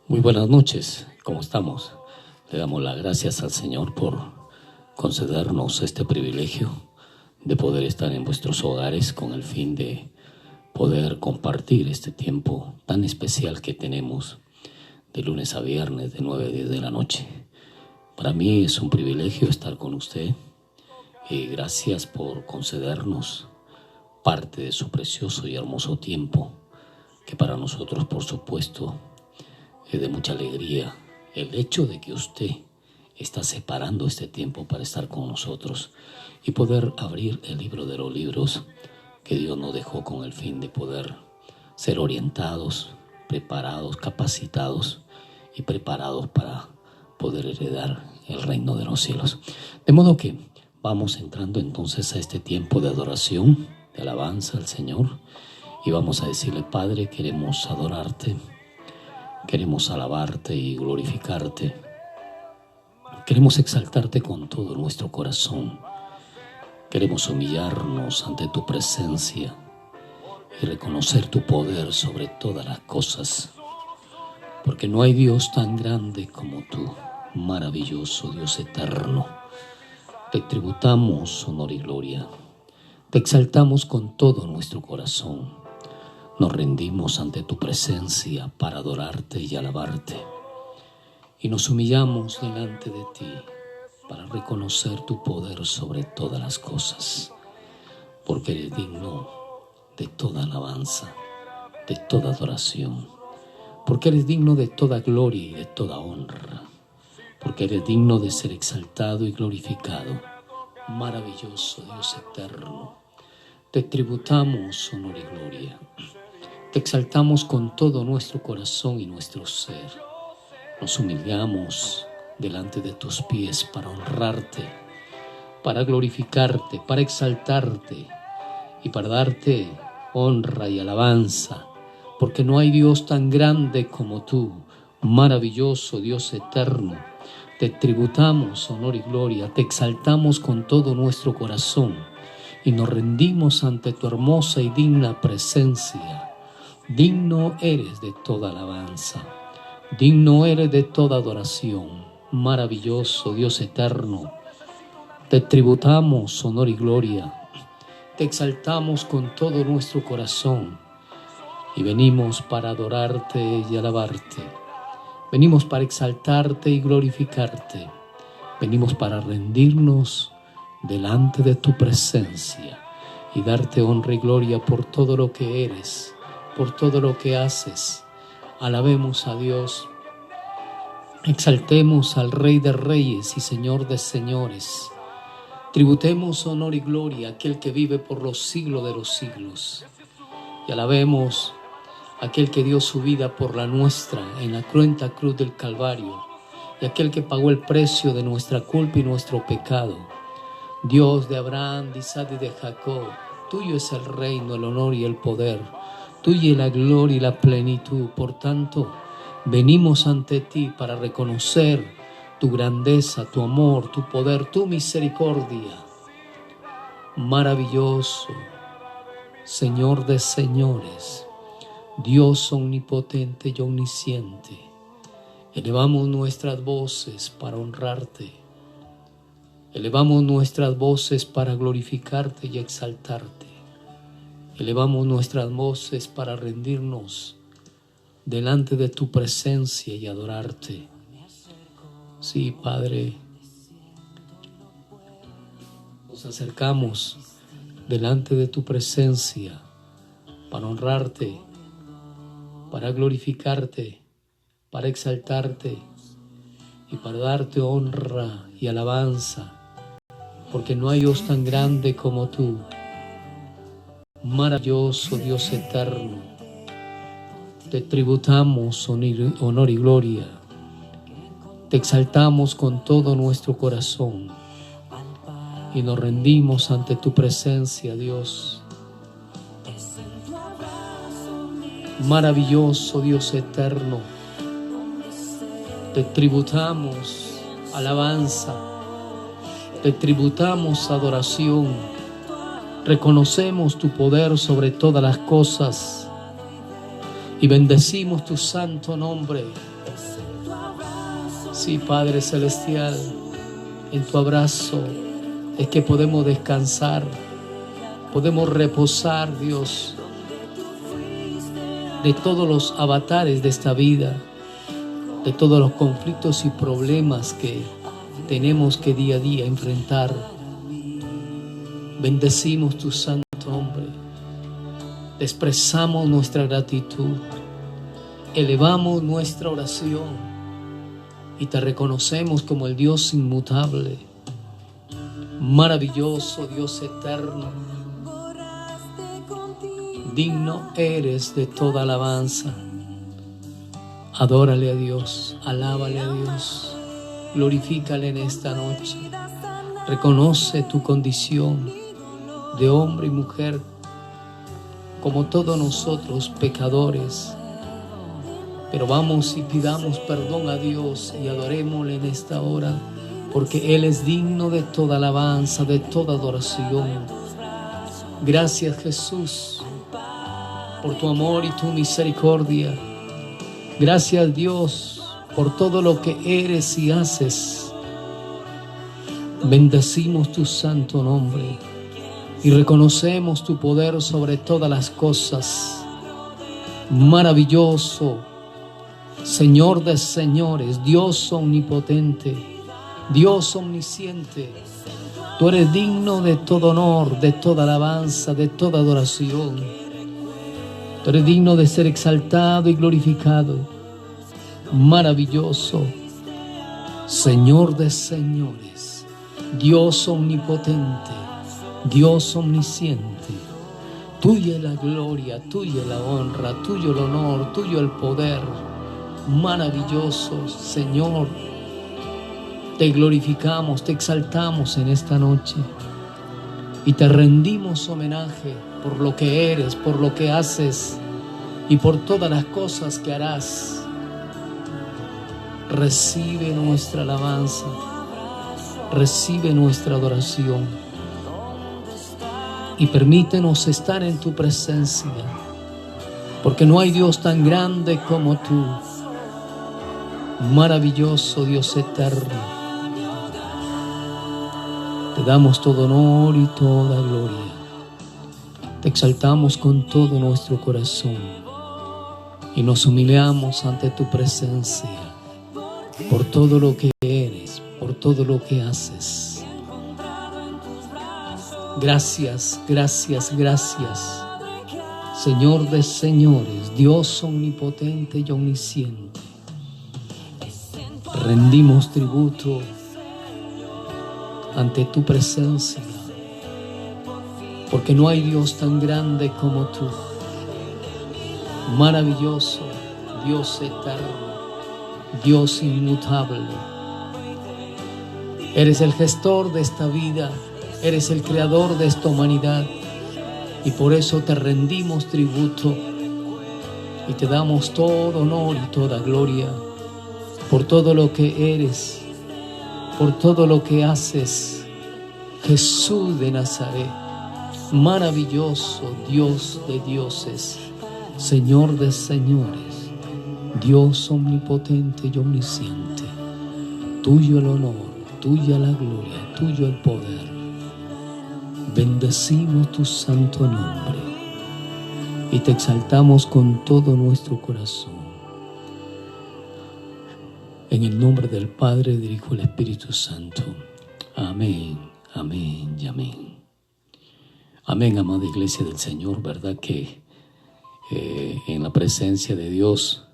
Muy buenas noches, ¿cómo estamos? Le damos las gracias al Señor por concedernos este privilegio de poder estar en vuestros hogares con el fin de poder compartir este tiempo tan especial que tenemos de lunes a viernes de 9 a 10 de la noche. Para mí es un privilegio estar con usted y gracias por concedernos parte de su precioso y hermoso tiempo, que para nosotros, por supuesto, es de mucha alegría el hecho de que usted está separando este tiempo para estar con nosotros y poder abrir el libro de los libros que Dios nos dejó con el fin de poder ser orientados, preparados, capacitados y preparados para poder heredar el reino de los cielos. De modo que vamos entrando entonces a este tiempo de adoración, de alabanza al Señor, y vamos a decirle: Padre, queremos adorarte, queremos alabarte y glorificarte. Queremos exaltarte con todo nuestro corazón. Queremos humillarnos ante tu presencia y reconocer tu poder sobre todas las cosas, porque no hay Dios tan grande como tú, maravilloso Dios eterno. Te tributamos honor y gloria. Te exaltamos con todo nuestro corazón. Nos rendimos ante tu presencia para adorarte y alabarte. Y nos humillamos delante de ti para reconocer tu poder sobre todas las cosas, porque eres digno de toda alabanza, de toda adoración, porque eres digno de toda gloria y de toda honra, porque eres digno de ser exaltado y glorificado. Maravilloso Dios eterno, te tributamos honor y gloria. Te exaltamos con todo nuestro corazón y nuestro ser. Nos humillamos delante de tus pies para honrarte, para glorificarte, para exaltarte y para darte honra y alabanza, porque no hay Dios tan grande como tú, maravilloso Dios eterno. Te tributamos honor y gloria, te exaltamos con todo nuestro corazón y nos rendimos ante tu hermosa y digna presencia. Digno eres de toda alabanza, digno eres de toda adoración, maravilloso Dios eterno. Te tributamos honor y gloria, te exaltamos con todo nuestro corazón y venimos para adorarte y alabarte. Venimos para exaltarte y glorificarte. Venimos para rendirnos delante de tu presencia y darte honra y gloria por todo lo que eres, por todo lo que haces. Alabemos a Dios, exaltemos al Rey de Reyes y Señor de Señores. Tributemos honor y gloria a aquel que vive por los siglos de los siglos. Y alabemos a aquel que dio su vida por la nuestra en la cruenta cruz del Calvario, y aquel que pagó el precio de nuestra culpa y nuestro pecado. Dios de Abraham, de Isaac y de Jacob, tuyo es el reino, el honor y el poder. Tuya la gloria y la plenitud. Por tanto, venimos ante ti para reconocer tu grandeza, tu amor, tu poder, tu misericordia. Maravilloso, Señor de señores, Dios omnipotente y omnisciente. Elevamos nuestras voces para honrarte. Elevamos nuestras voces para glorificarte y exaltarte. Elevamos nuestras voces para rendirnos delante de tu presencia y adorarte. Sí, Padre, nos acercamos delante de tu presencia para honrarte, para glorificarte, para exaltarte y para darte honra y alabanza, porque no hay Dios tan grande como tú. Maravilloso Dios eterno, te tributamos honor y gloria, te exaltamos con todo nuestro corazón y nos rendimos ante tu presencia, Dios. Maravilloso Dios eterno, te tributamos alabanza, te tributamos adoración. Reconocemos tu poder sobre todas las cosas y bendecimos tu santo nombre. Sí, Padre Celestial, en tu abrazo es que podemos descansar, podemos reposar, Dios, de todos los avatares de esta vida, de todos los conflictos y problemas que tenemos que día a día enfrentar. Bendecimos tu santo nombre, te expresamos nuestra gratitud, elevamos nuestra oración y te reconocemos como el Dios inmutable, maravilloso Dios eterno. Digno eres de toda alabanza. Adórale a Dios, alábale a Dios, glorifícale en esta noche. Reconoce tu condición de hombre y mujer, como todos nosotros pecadores. Pero vamos y pidamos perdón a Dios y adorémosle en esta hora, porque Él es digno de toda alabanza, de toda adoración. Gracias, Jesús, por tu amor y tu misericordia. Gracias, Dios, por todo lo que eres y haces. Bendecimos tu santo nombre y reconocemos tu poder sobre todas las cosas. Maravilloso, Señor de señores, Dios omnipotente, Dios omnisciente. Tú eres digno de todo honor, de toda alabanza, de toda adoración. Tú eres digno de ser exaltado y glorificado. Maravilloso, Señor de señores, Dios omnipotente, Dios omnisciente. Tuya es la gloria, tuya es la honra, tuyo el honor, tuyo el poder. Maravilloso, Señor. Te glorificamos, te exaltamos en esta noche y te rendimos homenaje por lo que eres, por lo que haces y por todas las cosas que harás. Recibe nuestra alabanza, recibe nuestra adoración y permítenos estar en tu presencia, porque no hay Dios tan grande como tú. Maravilloso Dios eterno, te damos todo honor y toda gloria. Te exaltamos con todo nuestro corazón y nos humillamos ante tu presencia por todo lo que eres, por todo lo que haces. Gracias, gracias, gracias, Señor de señores, Dios omnipotente y omnisciente. Rendimos tributo ante tu presencia, porque no hay Dios tan grande como tú. Maravilloso, Dios eterno, Dios inmutable. Eres el gestor de esta vida, eres el creador de esta humanidad, y por eso te rendimos tributo y te damos todo honor y toda gloria por todo lo que eres, por todo lo que haces. Jesús de Nazaret, maravilloso Dios de dioses, Señor de señores, Dios omnipotente y omnisciente. Tuyo el honor, tuya la gloria, tuyo el poder. Bendecimos tu santo nombre y te exaltamos con todo nuestro corazón. En el nombre del Padre, del Hijo y del Espíritu Santo. Amén, amén y amén. Amén, amada iglesia del Señor. ¿Verdad que en la presencia de Dios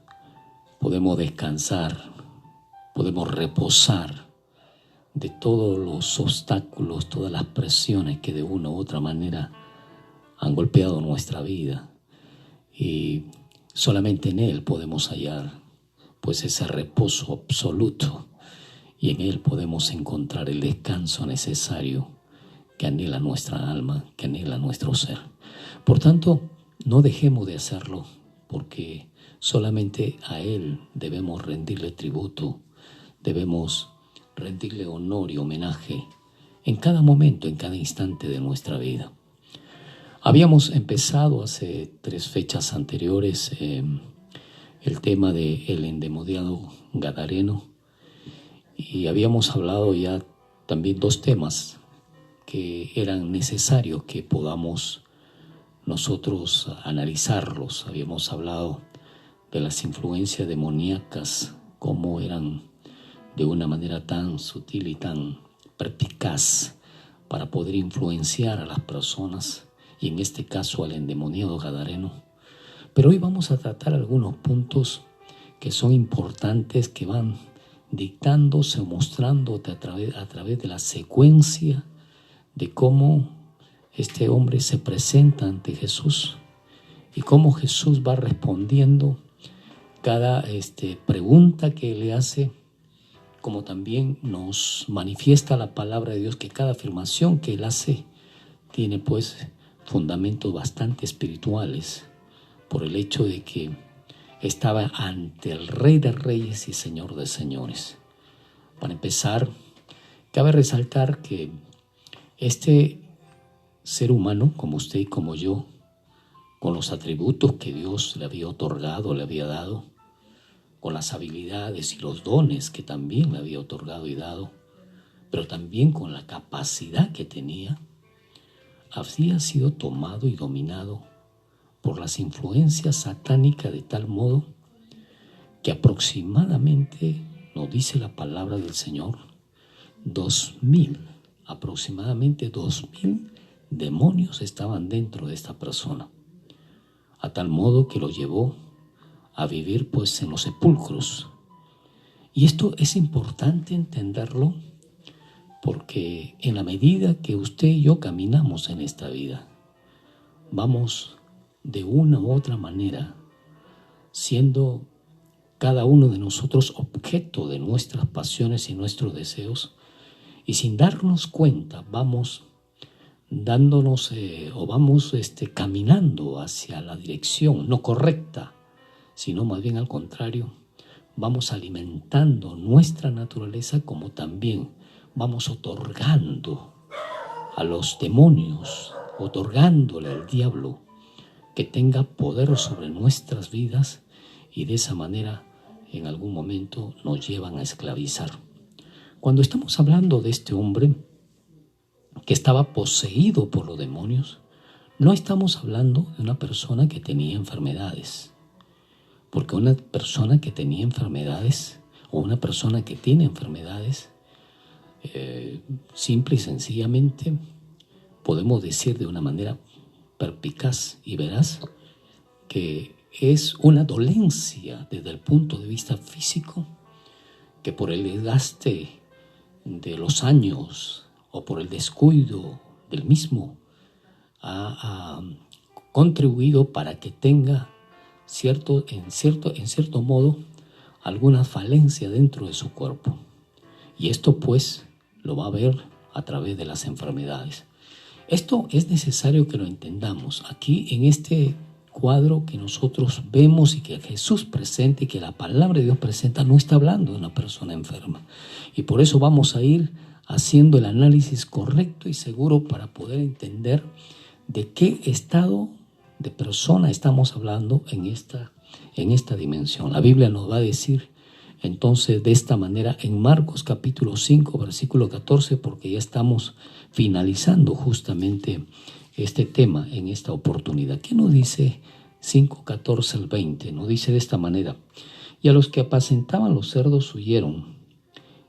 podemos descansar, podemos reposar de todos los obstáculos, todas las presiones que de una u otra manera han golpeado nuestra vida? Y solamente en Él podemos hallar pues ese reposo absoluto, y en Él podemos encontrar el descanso necesario que anhela nuestra alma, que anhela nuestro ser. Por tanto, no dejemos de hacerlo, porque solamente a Él debemos rendirle tributo, debemos rendirle honor y homenaje en cada momento, en cada instante de nuestra vida. Habíamos empezado hace 3 fechas anteriores el tema del endemoniado gadareno, y habíamos hablado ya también dos temas que eran necesarios que podamos nosotros analizarlos. Habíamos hablado de las influencias demoníacas, cómo eran de una manera tan sutil y tan perspicaz para poder influenciar a las personas, y en este caso al endemoniado gadareno. Pero hoy vamos a tratar algunos puntos que son importantes, que van dictándose o mostrándote a través de la secuencia de cómo este hombre se presenta ante Jesús y cómo Jesús va respondiendo cada pregunta que le hace, como también nos manifiesta la palabra de Dios que cada afirmación que él hace tiene pues fundamentos bastante espirituales, por el hecho de que estaba ante el Rey de Reyes y Señor de Señores. Para empezar, cabe resaltar que este ser humano, como usted y como yo, con los atributos que Dios le había otorgado, le había dado, con las habilidades y los dones que también le había otorgado y dado, pero también con la capacidad que tenía, había sido tomado y dominado por las influencias satánicas de tal modo que aproximadamente, nos dice la palabra del Señor, aproximadamente 2000 demonios estaban dentro de esta persona, a tal modo que lo llevó a vivir pues en los sepulcros. Y esto es importante entenderlo, porque en la medida que usted y yo caminamos en esta vida, vamos de una u otra manera siendo cada uno de nosotros objeto de nuestras pasiones y nuestros deseos, y sin darnos cuenta vamos dándonos vamos caminando hacia la dirección no correcta, sino más bien al contrario, vamos alimentando nuestra naturaleza, como también vamos otorgando a los demonios, otorgándole al diablo que tenga poder sobre nuestras vidas, y de esa manera en algún momento nos llevan a esclavizar. Cuando estamos hablando de este hombre que estaba poseído por los demonios, no estamos hablando de una persona que tenía enfermedades, porque una persona que tenía enfermedades o una persona que tiene enfermedades, simple y sencillamente podemos decir de una manera perspicaz y veraz que es una dolencia desde el punto de vista físico, que por el desgaste de los años o por el descuido del mismo ha contribuido para que tenga en cierto modo alguna falencia dentro de su cuerpo, y esto pues lo va a ver a través de las enfermedades. Esto es necesario que lo entendamos. Aquí en este cuadro que nosotros vemos y que Jesús presenta y que la palabra de Dios presenta, no está hablando de una persona enferma, y por eso vamos a ir haciendo el análisis correcto y seguro para poder entender de qué estado de persona estamos hablando en esta dimensión. La Biblia nos va a decir entonces de esta manera en Marcos capítulo 5 versículo 14, porque ya estamos finalizando justamente este tema en esta oportunidad. ¿Qué nos dice 5:14 al 20? Nos dice de esta manera: y a los que apacentaban los cerdos huyeron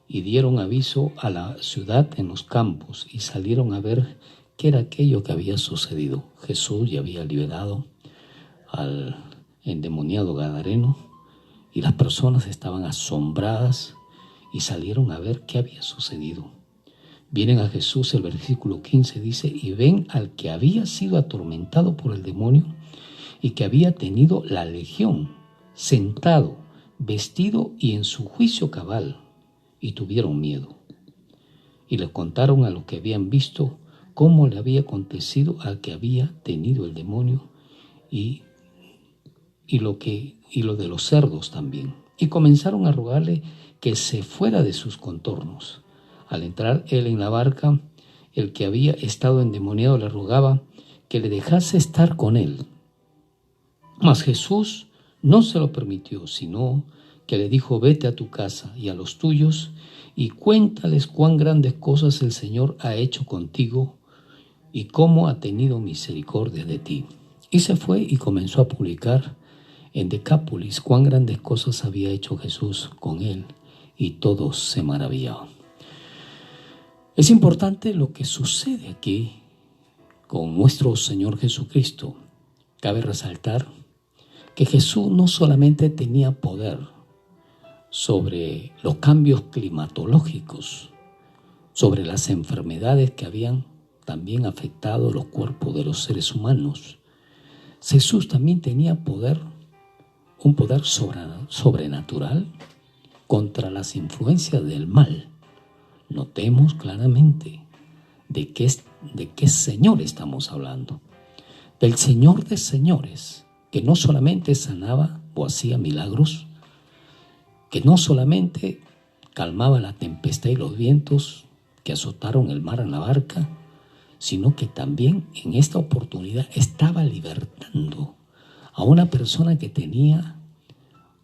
y dieron aviso a la ciudad en los campos, y salieron a ver qué era aquello que había sucedido. Jesús ya había liberado al endemoniado gadareno, y las personas estaban asombradas y salieron a ver qué había sucedido. Vienen a Jesús, el versículo 15 dice, y ven al que había sido atormentado por el demonio y que había tenido la legión, sentado, vestido y en su juicio cabal, y tuvieron miedo. Y le contaron a los que habían visto cómo le había acontecido al que había tenido el demonio y lo de los cerdos también. Y comenzaron a rogarle que se fuera de sus contornos. Al entrar él en la barca, el que había estado endemoniado le rogaba que le dejase estar con él. Mas Jesús no se lo permitió, sino que le dijo: vete a tu casa y a los tuyos y cuéntales cuán grandes cosas el Señor ha hecho contigo y cómo ha tenido misericordia de ti. Y se fue y comenzó a publicar en Decápolis cuán grandes cosas había hecho Jesús con él, y todos se maravillaban. Es importante lo que sucede aquí con nuestro Señor Jesucristo. Cabe resaltar que Jesús no solamente tenía poder sobre los cambios climatológicos, sobre las enfermedades que habían también afectado los cuerpos de los seres humanos. Jesús también tenía poder, un poder sobrenatural contra las influencias del mal. Notemos claramente de qué Señor estamos hablando. Del Señor de señores, que no solamente sanaba o hacía milagros, que no solamente calmaba la tempestad y los vientos que azotaron el mar en la barca, sino que también en esta oportunidad estaba libertando a una persona que tenía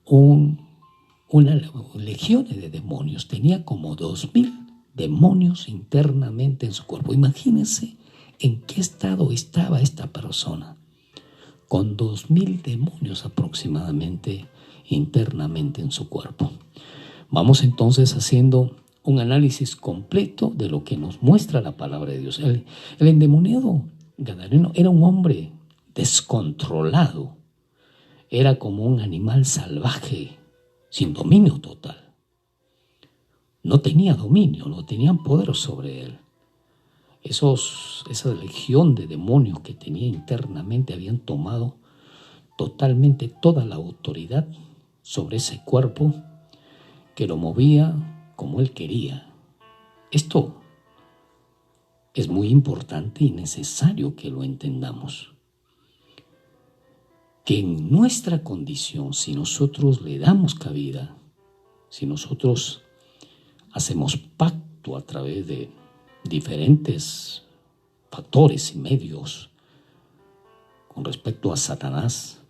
una legión de demonios. Tenía como 2000 demonios internamente en su cuerpo. Imagínense en qué estado estaba esta persona, con 2000 demonios aproximadamente internamente en su cuerpo. Vamos entonces haciendo un análisis completo de lo que nos muestra la palabra de Dios. El endemoniado gadareno era un hombre descontrolado, era como un animal salvaje, sin dominio total. No tenía dominio, no tenían poder sobre él. Esa legión de demonios que tenía internamente habían tomado totalmente toda la autoridad sobre ese cuerpo que lo movía como él quería. Esto es muy importante y necesario que lo entendamos. Que en nuestra condición, si nosotros le damos cabida, si nosotros hacemos pacto a través de diferentes factores y medios con respecto a Satanás,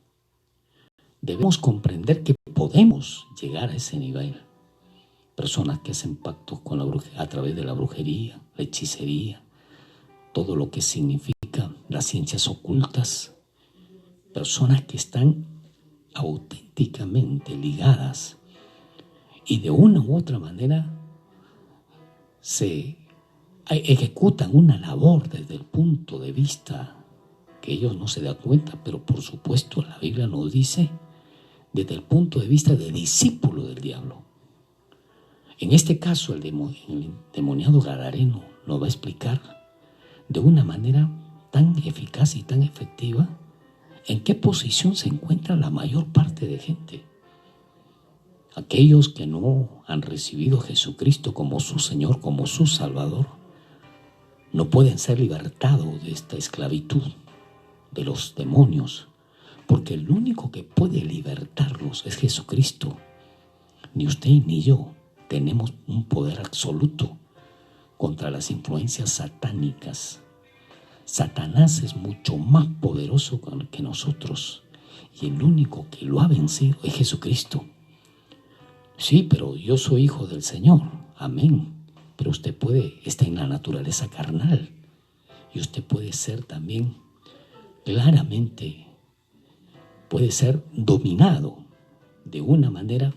debemos comprender que podemos llegar a ese nivel. Personas que hacen pactos con a través de la brujería, la hechicería, todo lo que significa las ciencias ocultas. Personas que están auténticamente ligadas y de una u otra manera se ejecutan una labor desde el punto de vista que ellos no se dan cuenta, pero por supuesto la Biblia nos dice desde el punto de vista de discípulo del diablo. En este caso el endemoniado gadareno nos va a explicar de una manera tan eficaz y tan efectiva en qué posición se encuentra la mayor parte de gente. Aquellos que no han recibido a Jesucristo como su Señor, como su Salvador, no pueden ser libertados de esta esclavitud de los demonios, porque el único que puede libertarlos es Jesucristo. Ni usted ni yo tenemos un poder absoluto contra las influencias satánicas. Satanás es mucho más poderoso que nosotros y el único que lo ha vencido es Jesucristo. Sí, pero yo soy hijo del Señor, amén. Pero usted está en la naturaleza carnal y usted puede ser también claramente, puede ser dominado de una manera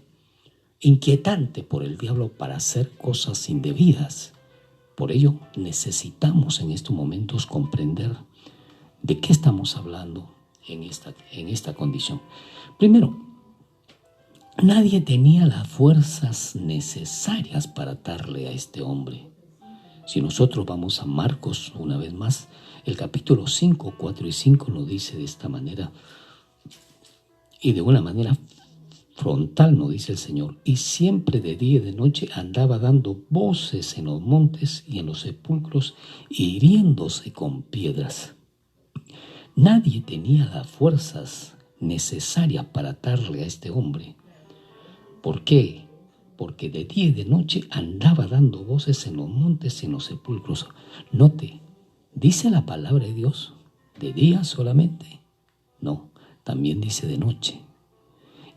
inquietante por el diablo para hacer cosas indebidas. Por ello necesitamos en estos momentos comprender de qué estamos hablando en esta condición. Primero, nadie tenía las fuerzas necesarias para atarle a este hombre. Si nosotros vamos a Marcos una vez más, el capítulo 5, 4 y 5 nos dice de esta manera, y de una manera frontal nos dice el Señor: y siempre de día y de noche andaba dando voces en los montes y en los sepulcros, hiriéndose con piedras. Nadie tenía las fuerzas necesarias para atarle a este hombre. ¿Por qué? Porque de día y de noche andaba dando voces en los montes y en los sepulcros. Note, ¿dice la palabra de Dios de día solamente? No, también dice de noche.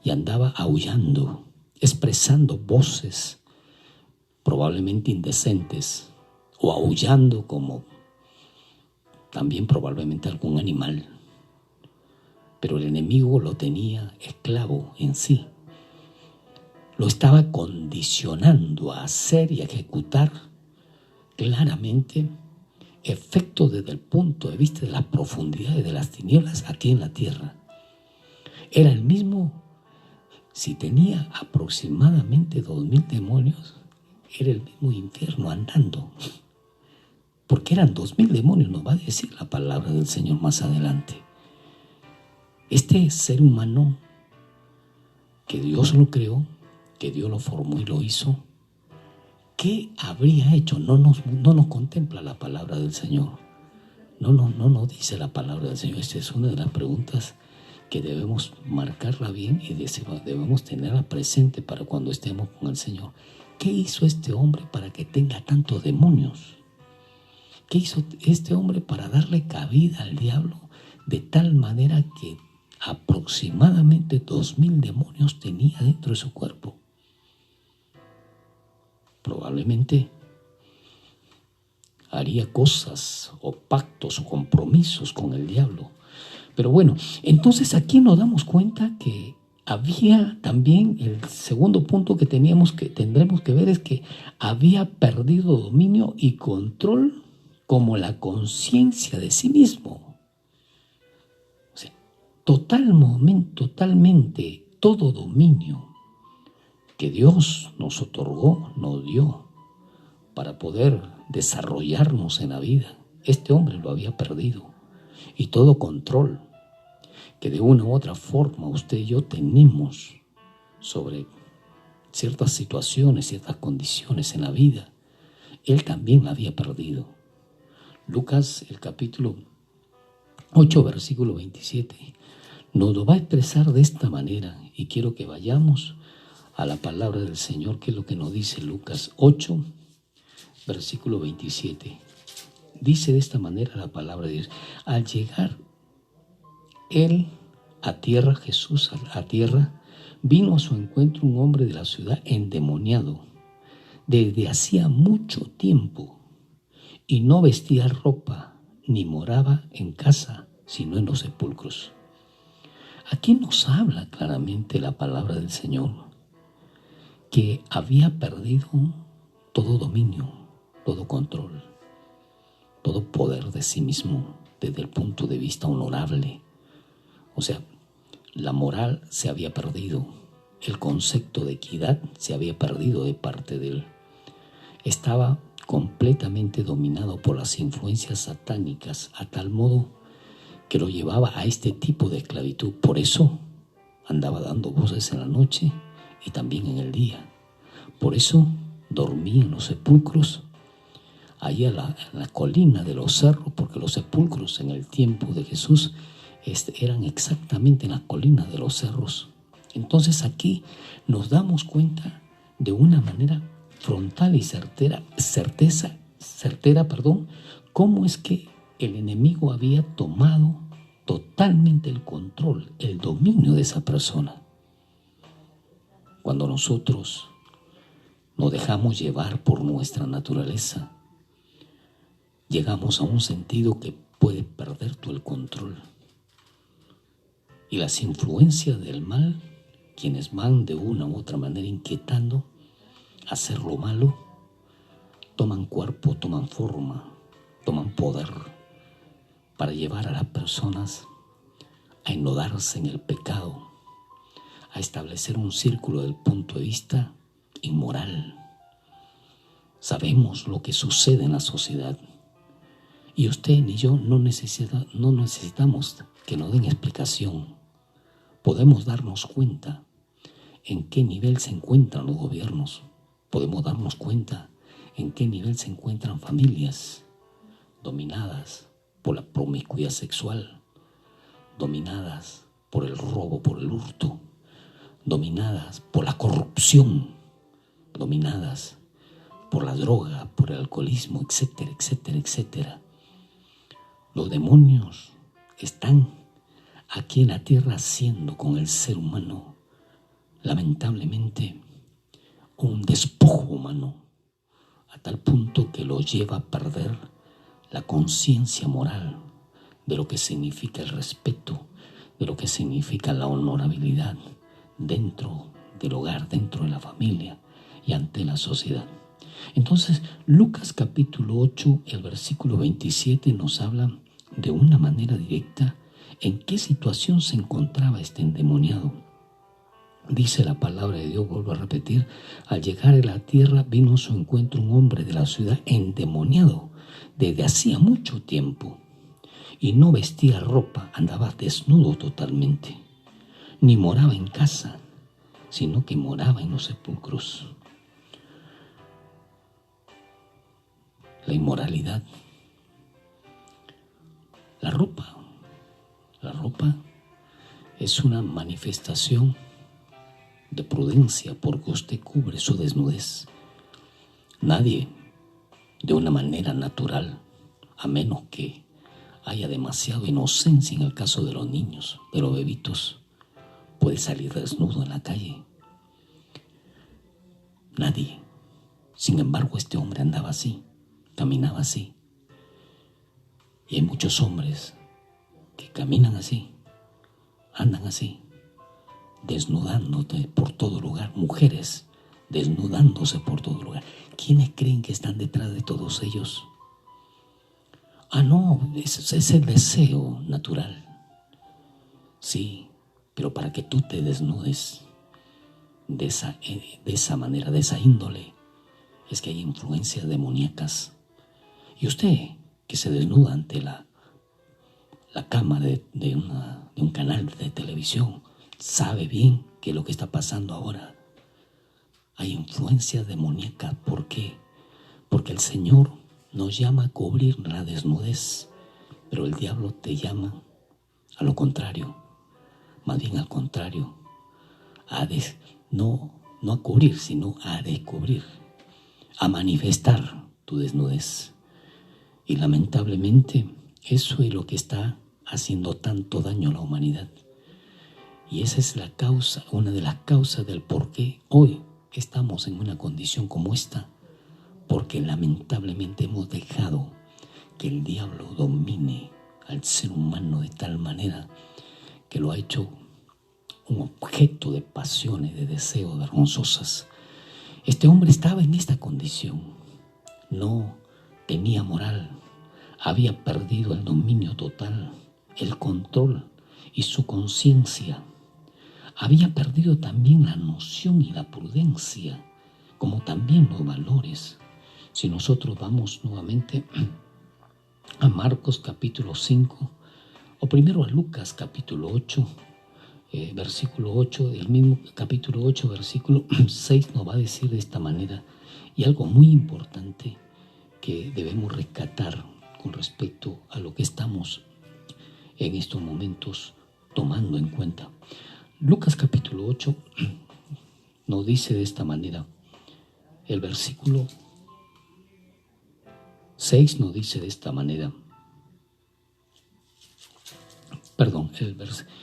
y andaba aullando, expresando voces probablemente indecentes o aullando como también probablemente algún animal. Pero el enemigo lo tenía esclavo en sí. Lo estaba condicionando a hacer y a ejecutar claramente efectos desde el punto de vista de las profundidades de las tinieblas aquí en la tierra. Era el mismo, si tenía aproximadamente 2000 demonios, era el mismo infierno andando. Porque eran 2000 demonios, nos va a decir la palabra del Señor más adelante. Este ser humano que Dios lo creó, que Dios lo formó y lo hizo, ¿qué habría hecho? No nos contempla la palabra del Señor. No nos dice la palabra del Señor. Esta es una de las preguntas que debemos marcarla bien y debemos tenerla presente para cuando estemos con el Señor. ¿Qué hizo este hombre para que tenga tantos demonios? ¿Qué hizo este hombre para darle cabida al diablo de tal manera que aproximadamente 2000 demonios tenía dentro de su cuerpo? Probablemente haría cosas o pactos o compromisos con el diablo. Pero bueno, entonces aquí nos damos cuenta que había también el segundo punto que tendremos que ver es que había perdido dominio y control como la conciencia de sí mismo. O sea, totalmente todo dominio que Dios nos otorgó, nos dio para poder desarrollarnos en la vida. Este hombre lo había perdido. Y todo control que de una u otra forma usted y yo tenemos sobre ciertas situaciones, ciertas condiciones en la vida, él también la había perdido. Lucas, el capítulo 8, versículo 27, nos lo va a expresar de esta manera y quiero que vayamos a la palabra del Señor, que es lo que nos dice Lucas 8, versículo 27. Dice de esta manera la palabra de Dios: al llegar él a tierra, Jesús a tierra, vino a su encuentro un hombre de la ciudad endemoniado desde hacía mucho tiempo y no vestía ropa ni moraba en casa, sino en los sepulcros. Aquí nos habla claramente la palabra del Señor que había perdido todo dominio, todo control, todo poder de sí mismo desde el punto de vista honorable. O sea, la moral se había perdido, el concepto de equidad se había perdido de parte de él. Estaba completamente dominado por las influencias satánicas, a tal modo que lo llevaba a este tipo de esclavitud. Por eso andaba dando voces en la noche y también en el día. Por eso dormía en los sepulcros, allí en la colina de los cerros, porque los sepulcros en el tiempo de Jesús eran exactamente en las colinas de los cerros. Entonces aquí nos damos cuenta de una manera frontal y certera, cómo es que el enemigo había tomado totalmente el control, el dominio de esa persona. Cuando nosotros nos dejamos llevar por nuestra naturaleza, llegamos a un sentido que puede perder todo el control. Y las influencias del mal, quienes van de una u otra manera inquietando a hacer lo malo, toman cuerpo, toman forma, toman poder para llevar a las personas a enlodarse en el pecado, a establecer un círculo del punto de vista inmoral. Sabemos lo que sucede en la sociedad y usted ni yo no necesitamos que nos den explicación. Podemos darnos cuenta en qué nivel se encuentran los gobiernos. Podemos darnos cuenta en qué nivel se encuentran familias dominadas por la promiscuidad sexual, dominadas por el robo, por el hurto, dominadas por la corrupción, dominadas por la droga, por el alcoholismo, etcétera, etcétera, etcétera. Los demonios están aquí en la tierra haciendo con el ser humano lamentablemente, un despojo humano a tal punto que lo lleva a perder la conciencia moral de lo que significa el respeto, de lo que significa la honorabilidad dentro del hogar, dentro de la familia y ante la sociedad. Entonces, Lucas capítulo 8, el versículo 27 nos habla de una manera directa en qué situación se encontraba este endemoniado. Dice la palabra de Dios, vuelvo a repetir, al llegar a la tierra vino a su encuentro un hombre de la ciudad endemoniado desde hacía mucho tiempo y no vestía ropa, andaba desnudo totalmente, ni moraba en casa, sino que moraba en los sepulcros. La inmoralidad, la ropa es una manifestación de prudencia porque usted cubre su desnudez. Nadie, de una manera natural, a menos que haya demasiada inocencia en el caso de los niños, de los bebitos, puede salir desnudo en la calle. Nadie. Sin embargo, este hombre andaba así, caminaba así. Y hay muchos hombres que caminan así, andan así, desnudándote por todo lugar, mujeres desnudándose por todo lugar. ¿Quiénes creen que están detrás de todos ellos? No, es el deseo natural. Sí, pero para que tú te desnudes de esa manera, de esa índole, es que hay influencias demoníacas. Y usted que se desnuda ante la cámara de un canal de televisión, sabe bien que lo que está pasando ahora hay influencias demoníacas. ¿Por qué? Porque el Señor nos llama a cubrir la desnudez, pero el diablo te llama a lo contrario, más bien al contrario, no a cubrir, sino a descubrir, a manifestar tu desnudez. Y lamentablemente eso es lo que está haciendo tanto daño a la humanidad. Y esa es la causa, una de las causas del por qué hoy estamos en una condición como esta, porque lamentablemente hemos dejado que el diablo domine al ser humano de tal manera que lo ha hecho un objeto de pasiones, de deseos vergonzosas. Este hombre estaba en esta condición, no tenía moral, había perdido el dominio total, el control y su conciencia. Había perdido también la noción y la prudencia, como también los valores. Si nosotros vamos nuevamente a Marcos capítulo 5, o primero a Lucas capítulo 8, versículo 8, el mismo capítulo 8, versículo 6 nos va a decir de esta manera, y algo muy importante que debemos rescatar con respecto a lo que estamos en estos momentos tomando en cuenta. Lucas capítulo 8 nos dice de esta manera, el versículo 6 nos dice de esta manera, el versículo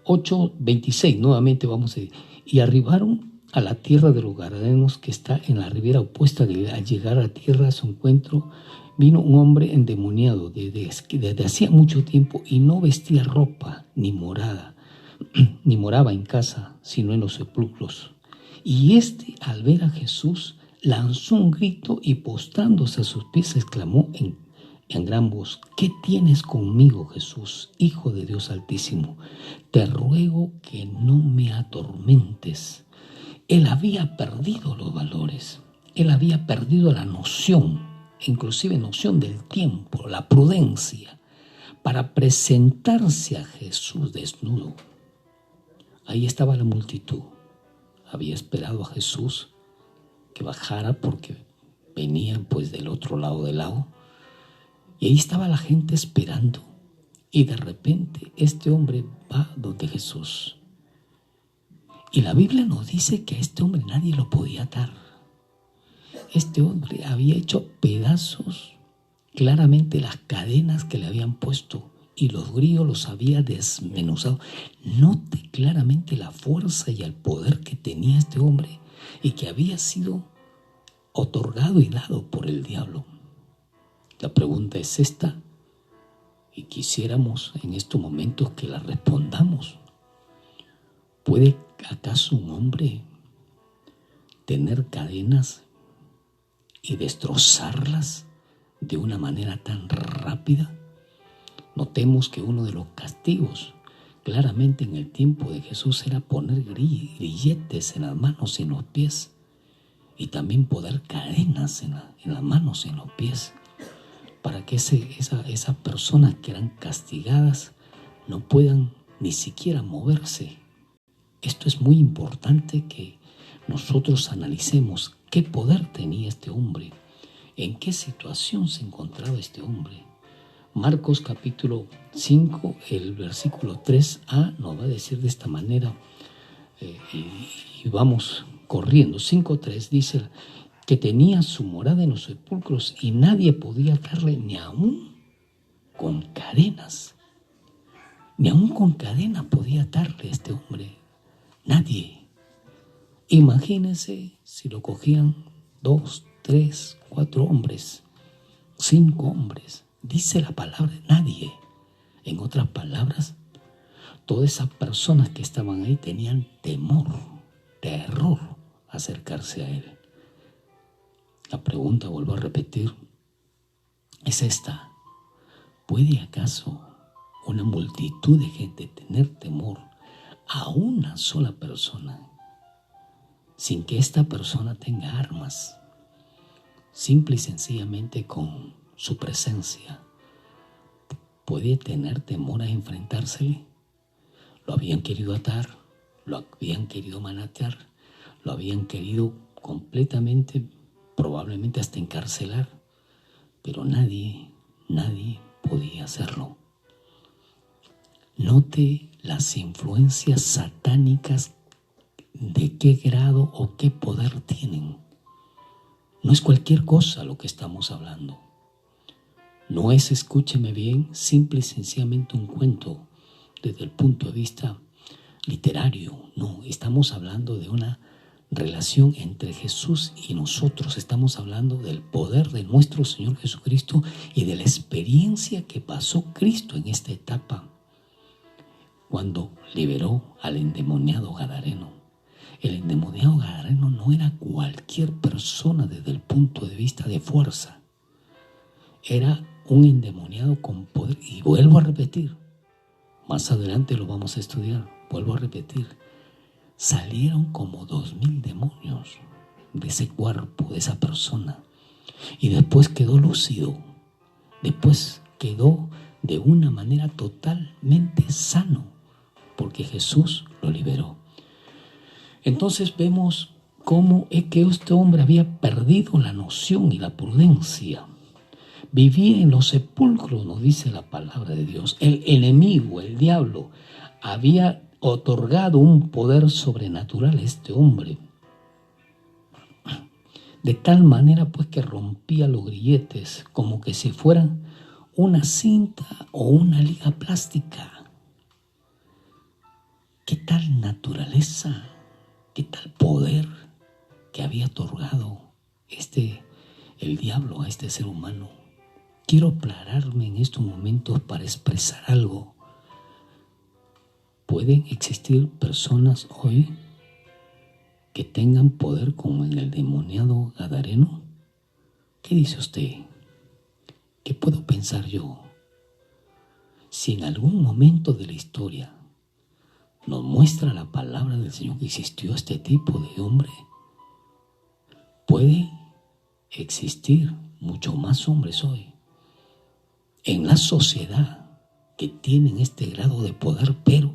8:26, nuevamente vamos a decir, y arribaron a la tierra de los Gadarenos que está en la ribera opuesta. Al llegar a tierra a su encuentro vino un hombre endemoniado desde hacía mucho tiempo y no vestía ropa ni moraba en casa, sino en los sepulcros. Y al ver a Jesús lanzó un grito y postrándose a sus pies exclamó en gran voz, ¿qué tienes conmigo, Jesús, Hijo de Dios Altísimo? Te ruego que no me atormentes. Él había perdido los valores, él había perdido la noción, inclusive noción del tiempo, la prudencia, para presentarse a Jesús desnudo. Ahí estaba la multitud, había esperado a Jesús que bajara porque venían pues del otro lado del lago. Y ahí estaba la gente esperando. Y de repente este hombre va donde Jesús. Y la Biblia nos dice que a este hombre nadie lo podía atar. Este hombre había hecho pedazos claramente las cadenas que le habían puesto y los grillos los había desmenuzado. Note claramente la fuerza y el poder que tenía este hombre y que había sido otorgado y dado por el diablo. La pregunta es esta, y quisiéramos en estos momentos que la respondamos. ¿Puede acaso un hombre tener cadenas y destrozarlas de una manera tan rápida? Notemos que uno de los castigos claramente en el tiempo de Jesús era poner grilletes en las manos y en los pies, y también poner cadenas en las manos y en los pies, para que esas personas que eran castigadas no puedan ni siquiera moverse. Esto es muy importante que nosotros analicemos qué poder tenía este hombre, en qué situación se encontraba este hombre. Marcos capítulo 5, el versículo 3a nos va a decir de esta manera, y vamos corriendo. 5:3 dice que tenía su morada en los sepulcros y nadie podía atarle ni aún con cadenas. Ni aún con cadenas podía atarle a este hombre. Nadie. Imagínense si lo cogían 2, 3, 4 hombres, 5 hombres. Dice la palabra nadie. En otras palabras, todas esas personas que estaban ahí tenían temor, terror a acercarse a él. La pregunta, vuelvo a repetir, es esta. ¿Puede acaso una multitud de gente tener temor a una sola persona sin que esta persona tenga armas? Simple y sencillamente con su presencia. ¿Puede tener temor a enfrentársele? Lo habían querido atar, lo habían querido manatear, lo habían querido completamente, probablemente hasta encarcelar, pero nadie podía hacerlo. Note las influencias satánicas, de qué grado o qué poder tienen. No es cualquier cosa lo que estamos hablando. No es, escúcheme bien, simple y sencillamente un cuento desde el punto de vista literario. No, estamos hablando de una relación entre Jesús y nosotros. Estamos hablando del poder de nuestro Señor Jesucristo y de la experiencia que pasó Cristo en esta etapa cuando liberó al endemoniado gadareno. El endemoniado gadareno no era cualquier persona desde el punto de vista de fuerza. Era un endemoniado con poder. Y vuelvo a repetir, más adelante lo vamos a estudiar, vuelvo a repetir, salieron como 2000 demonios de ese cuerpo, de esa persona. Y después quedó lúcido, después quedó de una manera totalmente sano, porque Jesús lo liberó. Entonces vemos cómo es que este hombre había perdido la noción y la prudencia. Vivía en los sepulcros, nos dice la palabra de Dios. El enemigo, el diablo, había otorgado un poder sobrenatural a este hombre. De tal manera pues que rompía los grilletes como que si fueran una cinta o una liga plástica. ¿Qué tal naturaleza? ¿Qué tal poder que había otorgado el diablo a este ser humano? Quiero aclararme en estos momentos para expresar algo. ¿Pueden existir personas hoy que tengan poder como en el demoniado gadareno? ¿Qué dice usted? ¿Qué puedo pensar yo? Si en algún momento de la historia nos muestra la palabra del Señor que existió este tipo de hombre, puede existir mucho más hombres hoy en la sociedad que tienen este grado de poder, pero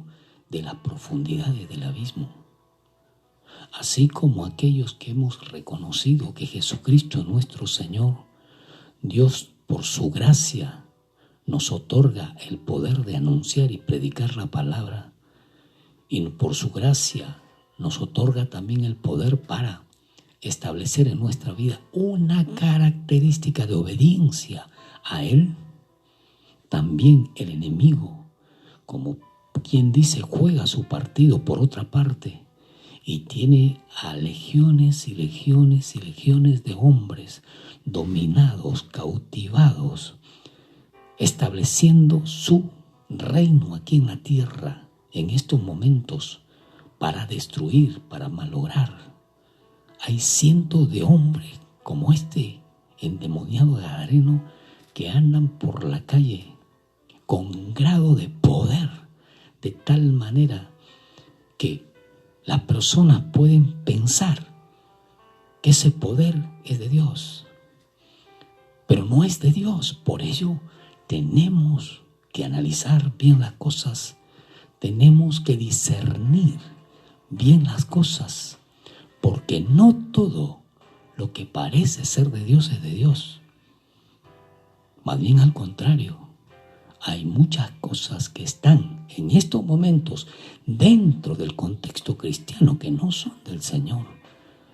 de las profundidades del abismo. Así como aquellos que hemos reconocido que Jesucristo nuestro Señor, Dios por su gracia nos otorga el poder de anunciar y predicar la palabra, y por su gracia nos otorga también el poder para establecer en nuestra vida una característica de obediencia a Él. también el enemigo, como quien dice, juega su partido por otra parte y tiene a legiones y legiones y legiones de hombres dominados, cautivados, estableciendo su reino aquí en la tierra en estos momentos para destruir, para malograr. Hay cientos de hombres como este endemoniado gadareno que andan por la calle con grado de poder, de tal manera que las personas pueden pensar que ese poder es de Dios, pero no es de Dios. Por ello tenemos que analizar bien las cosas, tenemos que discernir bien las cosas, porque no todo lo que parece ser de Dios es de Dios. Más bien al contrario, hay muchas cosas que están en estos momentos dentro del contexto cristiano que no son del Señor.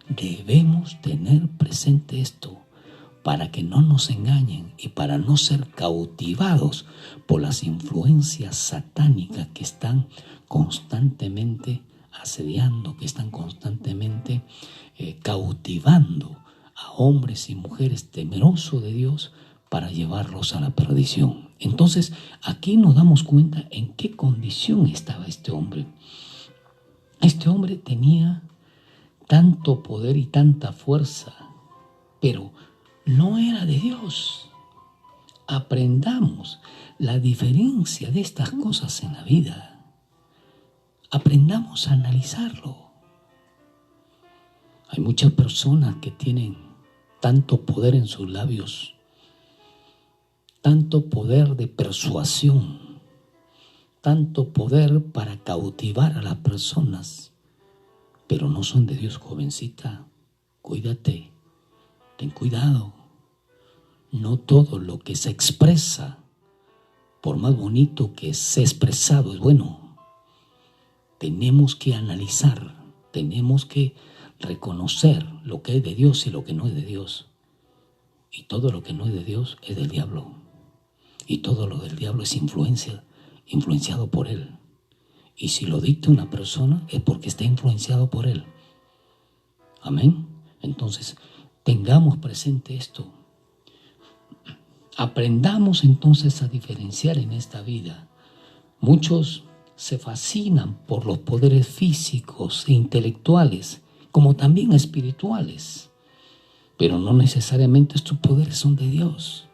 Debemos tener presente esto para que no nos engañen y para no ser cautivados por las influencias satánicas que están constantemente asediando, que están constantemente cautivando a hombres y mujeres temerosos de Dios para llevarlos a la perdición. Entonces, aquí nos damos cuenta en qué condición estaba este hombre. Este hombre tenía tanto poder y tanta fuerza, pero no era de Dios. Aprendamos la diferencia de estas cosas en la vida. Aprendamos a analizarlo. Hay muchas personas que tienen tanto poder en sus labios, tanto poder de persuasión, tanto poder para cautivar a las personas, pero no son de Dios, jovencita. Cuídate, ten cuidado. No todo lo que se expresa, por más bonito que sea expresado, es bueno. Tenemos que analizar, tenemos que reconocer lo que es de Dios y lo que no es de Dios. Y todo lo que no es de Dios es del diablo. Y todo lo del diablo es influenciado por él. Y si lo dicta una persona es porque está influenciado por él. Amén. Entonces, tengamos presente esto. Aprendamos entonces a diferenciar en esta vida. Muchos se fascinan por los poderes físicos e intelectuales, como también espirituales, pero no necesariamente estos poderes son de Dios.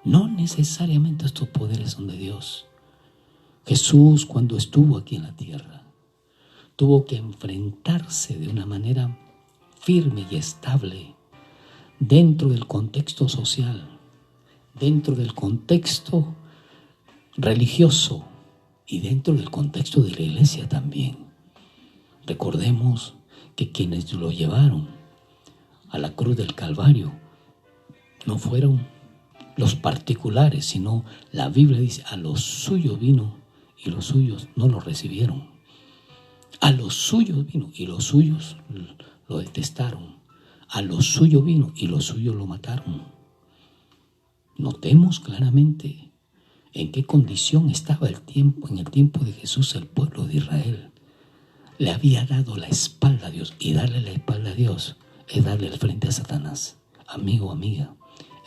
No necesariamente estos poderes son de Dios. Jesús, cuando estuvo aquí en la tierra, tuvo que enfrentarse de una manera firme y estable dentro del contexto social, dentro del contexto religioso y dentro del contexto de la iglesia también. Recordemos que quienes lo llevaron a la cruz del Calvario no fueron los particulares, sino la Biblia dice, a los suyos vino y los suyos no lo recibieron. A los suyos vino y los suyos lo detestaron. A los suyos vino y los suyos lo mataron. Notemos claramente en qué condición estaba en el tiempo de Jesús el pueblo de Israel. Le había dado la espalda a Dios, y darle la espalda a Dios es darle el frente a Satanás. Amigo, amiga,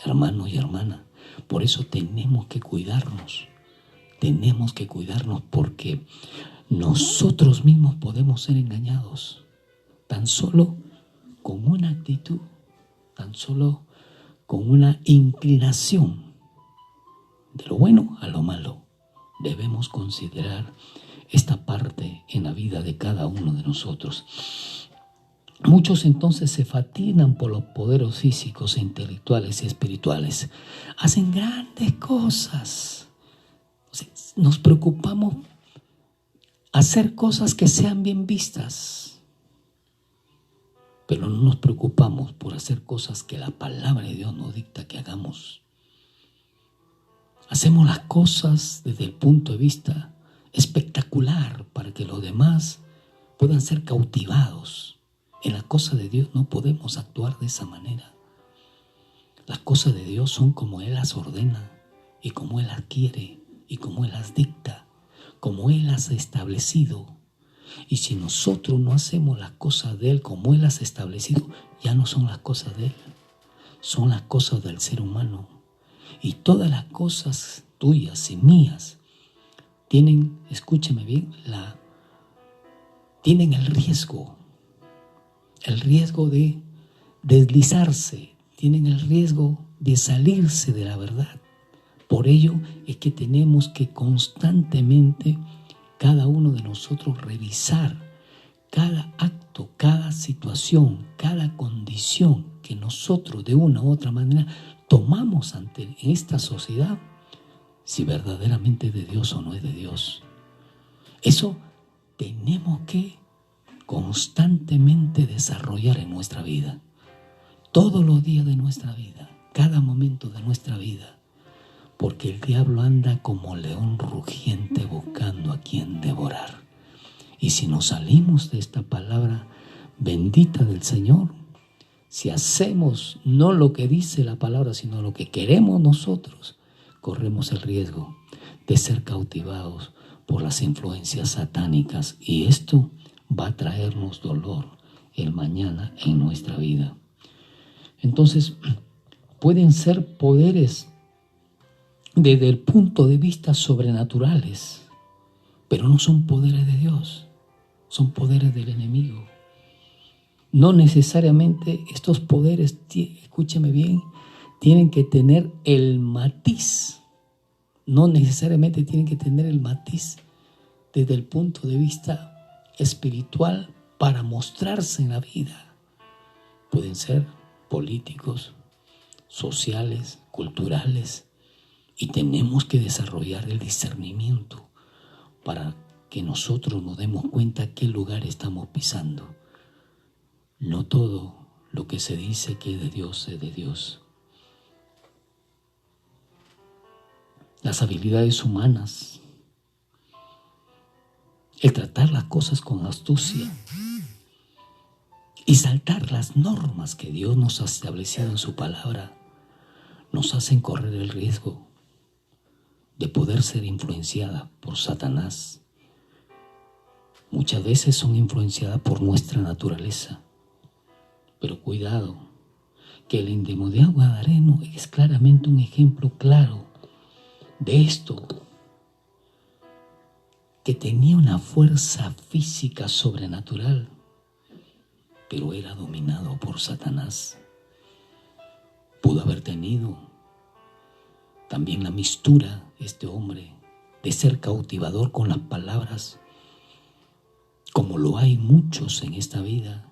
hermano y hermana, por eso tenemos que cuidarnos porque nosotros mismos podemos ser engañados tan solo con una actitud, tan solo con una inclinación de lo bueno a lo malo. Debemos considerar esta parte en la vida de cada uno de nosotros. Muchos entonces se fatigan por los poderes físicos e intelectuales y espirituales. Hacen grandes cosas. Nos preocupamos hacer cosas que sean bien vistas, pero no nos preocupamos por hacer cosas que la palabra de Dios nos dicta que hagamos. Hacemos las cosas desde el punto de vista espectacular para que los demás puedan ser cautivados. En la cosa de Dios no podemos actuar de esa manera. Las cosas de Dios son como Él las ordena. y como Él las quiere y como Él las dicta, como Él las ha establecido. Y si nosotros no hacemos las cosas de Él como Él las ha establecido, ya no son las cosas de Él, son las cosas del ser humano. Y todas las cosas tuyas y mías tienen, escúcheme bien, tienen el riesgo de deslizarse, tienen el riesgo de salirse de la verdad. Por ello es que tenemos que constantemente, cada uno de nosotros, revisar cada acto, cada situación, cada condición que nosotros de una u otra manera tomamos ante esta sociedad, si verdaderamente es de Dios o no es de Dios. Eso tenemos que constantemente desarrollar en nuestra vida, todos los días de nuestra vida, cada momento de nuestra vida, porque el diablo anda como león rugiente buscando a quien devorar. Y si nos salimos de esta palabra bendita del Señor, si hacemos no lo que dice la palabra, sino lo que queremos nosotros, corremos el riesgo de ser cautivados por las influencias satánicas, y esto va a traernos dolor el mañana en nuestra vida. Entonces, pueden ser poderes desde el punto de vista sobrenaturales, pero no son poderes de Dios, son poderes del enemigo. No necesariamente estos poderes, escúcheme bien, tienen que tener el matiz, no necesariamente tienen que tener el matiz desde el punto de vista espiritual para mostrarse en la vida. Pueden ser políticos, sociales, culturales, y tenemos que desarrollar el discernimiento para que nosotros nos demos cuenta qué lugar estamos pisando. No todo lo que se dice que es de Dios es de Dios. Las habilidades humanas, el tratar las cosas con astucia y saltar las normas que Dios nos ha establecido en su palabra, nos hacen correr el riesgo de poder ser influenciada por Satanás. Muchas veces son influenciadas por nuestra naturaleza. Pero cuidado, que el endemoniado gadareno es claramente un ejemplo claro de esto, que tenía una fuerza física sobrenatural, pero era dominado por Satanás. Pudo haber tenido también la mistura, este hombre, de ser cautivador con las palabras, como lo hay muchos en esta vida,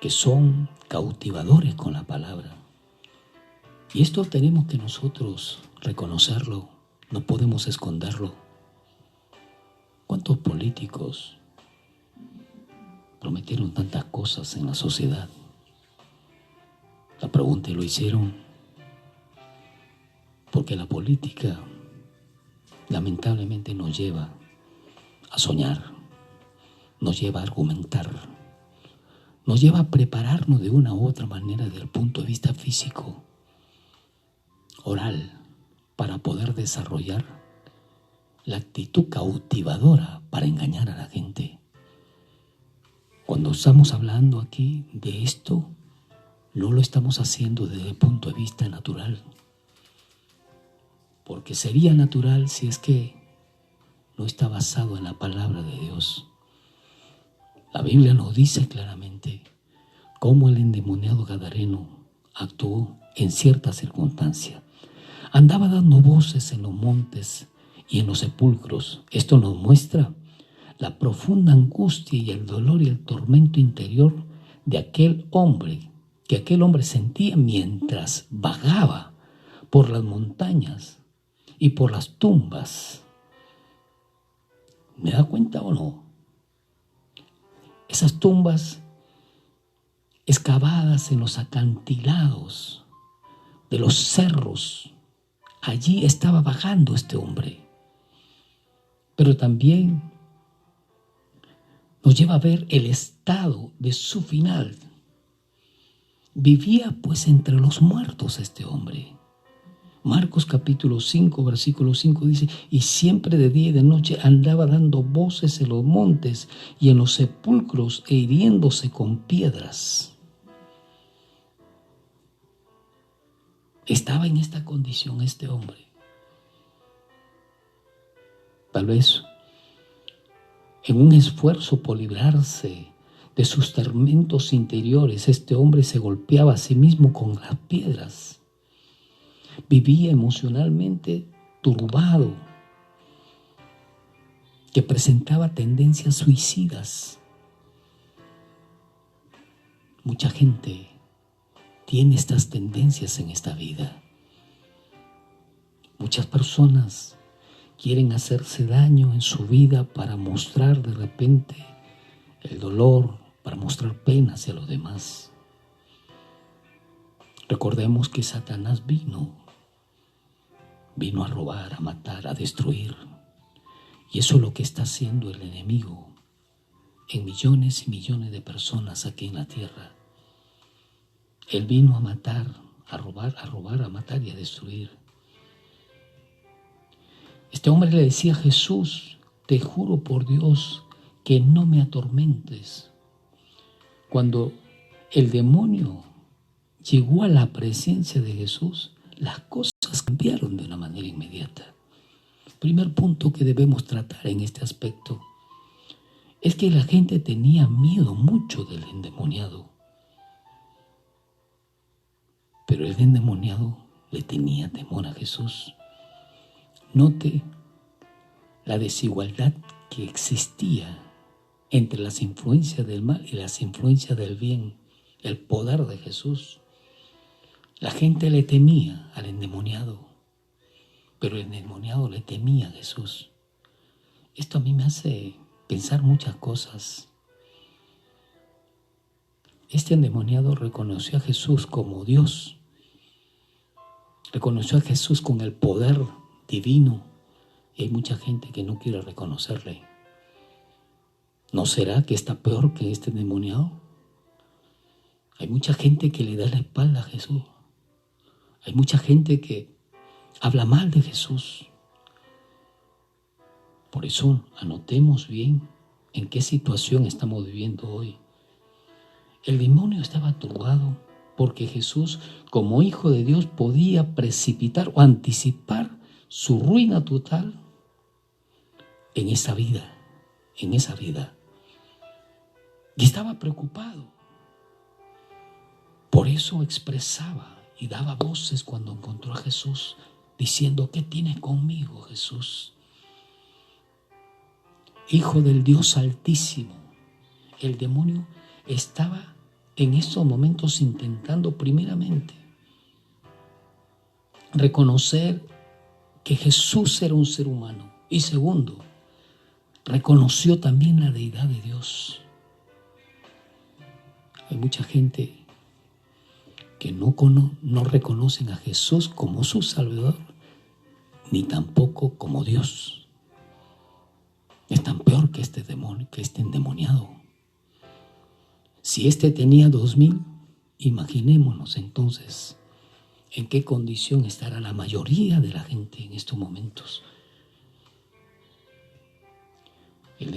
que son cautivadores con la palabra. Y esto tenemos que nosotros reconocerlo, no podemos esconderlo. ¿Cuántos políticos prometieron tantas cosas en la sociedad? La pregunta, ¿y lo hicieron? Porque la política lamentablemente nos lleva a soñar, nos lleva a argumentar, nos lleva a prepararnos de una u otra manera desde el punto de vista físico, oral, para poder desarrollar la actitud cautivadora para engañar a la gente. Cuando estamos hablando aquí de esto, no lo estamos haciendo desde el punto de vista natural, porque sería natural si es que no está basado en la palabra de Dios. La Biblia nos dice claramente cómo el endemoniado gadareno actuó en ciertas circunstancias. Andaba dando voces en los montes y en los sepulcros. Esto nos muestra la profunda angustia y el dolor y el tormento interior de aquel hombre, que aquel hombre sentía mientras vagaba por las montañas y por las tumbas. ¿Me da cuenta o no? Esas tumbas excavadas en los acantilados de los cerros, allí estaba vagando este hombre. Pero también nos lleva a ver el estado de su final. Vivía pues entre los muertos este hombre. Marcos capítulo 5, versículo 5 dice: y siempre de día y de noche andaba dando voces en los montes y en los sepulcros e hiriéndose con piedras. Estaba en esta condición este hombre. Tal vez en un esfuerzo por librarse de sus tormentos interiores, este hombre se golpeaba a sí mismo con las piedras. Vivía emocionalmente turbado, que presentaba tendencias suicidas. Mucha gente tiene estas tendencias en esta vida. Muchas personas quieren hacerse daño en su vida para mostrar de repente el dolor, para mostrar pena hacia los demás. Recordemos que Satanás vino a robar, a matar, a destruir. Y eso es lo que está haciendo el enemigo en millones y millones de personas aquí en la tierra. Él vino a matar, a robar, a matar y a destruir. Este hombre le decía a Jesús: te juro por Dios que no me atormentes. Cuando el demonio llegó a la presencia de Jesús, las cosas cambiaron de una manera inmediata. Primer punto que debemos tratar en este aspecto es que la gente tenía miedo mucho del endemoniado. Pero el endemoniado le tenía temor a Jesús. Note la desigualdad que existía entre las influencias del mal y las influencias del bien, el poder de Jesús. La gente le temía al endemoniado, pero el endemoniado le temía a Jesús. Esto a mí me hace pensar muchas cosas. Este endemoniado reconoció a Jesús como Dios, reconoció a Jesús con el poder divino, y hay mucha gente que no quiere reconocerle. ¿No será que está peor que este endemoniado? Hay mucha gente que le da la espalda a Jesús. Hay mucha gente que habla mal de Jesús. Por eso anotemos bien en qué situación estamos viviendo hoy. El demonio estaba turbado porque Jesús, como Hijo de Dios, podía precipitar o anticipar su ruina total en esa vida. Y estaba preocupado. Por eso expresaba y daba voces cuando encontró a Jesús, diciendo: ¿qué tienes conmigo, Jesús? Hijo del Dios Altísimo. El demonio estaba en esos momentos intentando primeramente reconocer que Jesús era un ser humano, y segundo, reconoció también la deidad de Dios. Hay mucha gente que no reconocen a Jesús como su Salvador, ni tampoco como Dios. Es tan peor que este demonio, que este endemoniado. Si este tenía 2000, imaginémonos entonces en qué condición estará la mayoría de la gente en estos momentos. El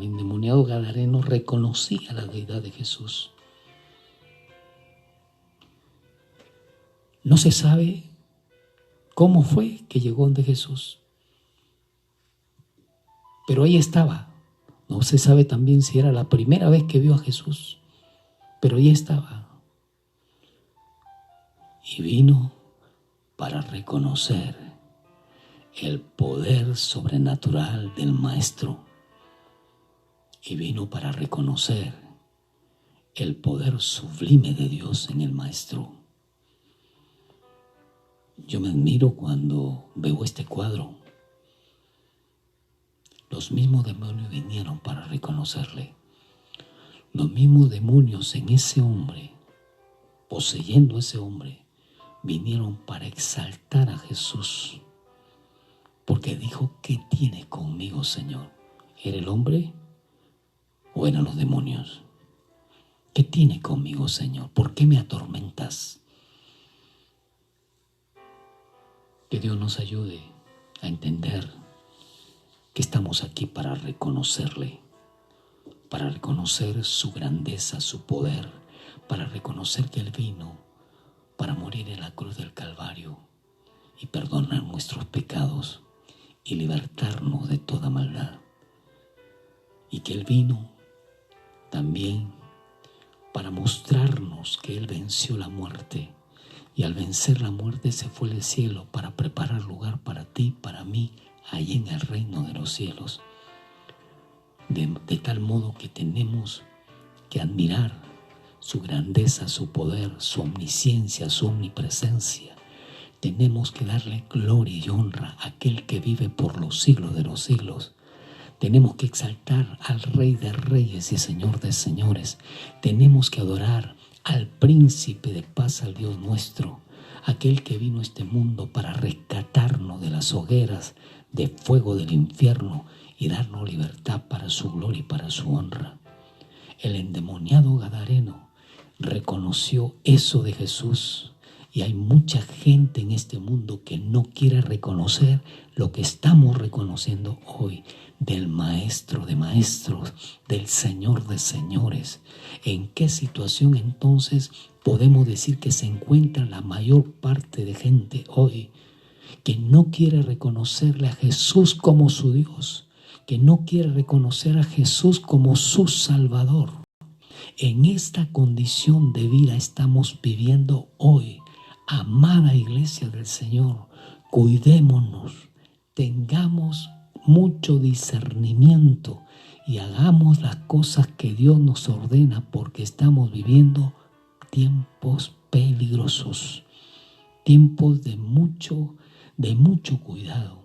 endemoniado gadareno reconocía la deidad de Jesús. No se sabe cómo fue que llegó ante Jesús, pero ahí estaba. No se sabe también si era la primera vez que vio a Jesús, pero ahí estaba. Y vino para reconocer el poder sobrenatural del Maestro. Y vino para reconocer el poder sublime de Dios en el Maestro. Yo me admiro cuando veo este cuadro. Los mismos demonios vinieron para reconocerle. Los mismos demonios en ese hombre, poseyendo a ese hombre, vinieron para exaltar a Jesús. Porque dijo: ¿qué tienes conmigo, Señor? ¿Era el hombre o eran los demonios? ¿Qué tienes conmigo, Señor? ¿Por qué me atormentas? Que Dios nos ayude a entender que estamos aquí para reconocerle, para reconocer su grandeza, su poder, para reconocer que Él vino para morir en la cruz del Calvario y perdonar nuestros pecados y libertarnos de toda maldad. Y que Él vino también para mostrarnos que Él venció la muerte, y al vencer la muerte se fue al cielo para preparar lugar para ti, para mí, allí en el reino de los cielos. De tal modo que tenemos que admirar su grandeza, su poder, su omnisciencia, su omnipresencia. Tenemos que darle gloria y honra a aquel que vive por los siglos de los siglos. Tenemos que exaltar al Rey de Reyes y Señor de Señores. Tenemos que adorar al Príncipe de Paz, al Dios nuestro, aquel que vino a este mundo para rescatarnos de las hogueras de fuego del infierno y darnos libertad para su gloria y para su honra. El endemoniado gadareno reconoció eso de Jesús, y hay mucha gente en este mundo que no quiere reconocer lo que estamos reconociendo hoy del Maestro de Maestros, del Señor de Señores. ¿En qué situación entonces podemos decir que se encuentra la mayor parte de gente hoy que no quiere reconocerle a Jesús como su Dios, que no quiere reconocer a Jesús como su Salvador? En esta condición de vida estamos viviendo hoy. Amada Iglesia del Señor, cuidémonos, tengamos mucho discernimiento y hagamos las cosas que Dios nos ordena, porque estamos viviendo tiempos peligrosos, tiempos de mucho cuidado.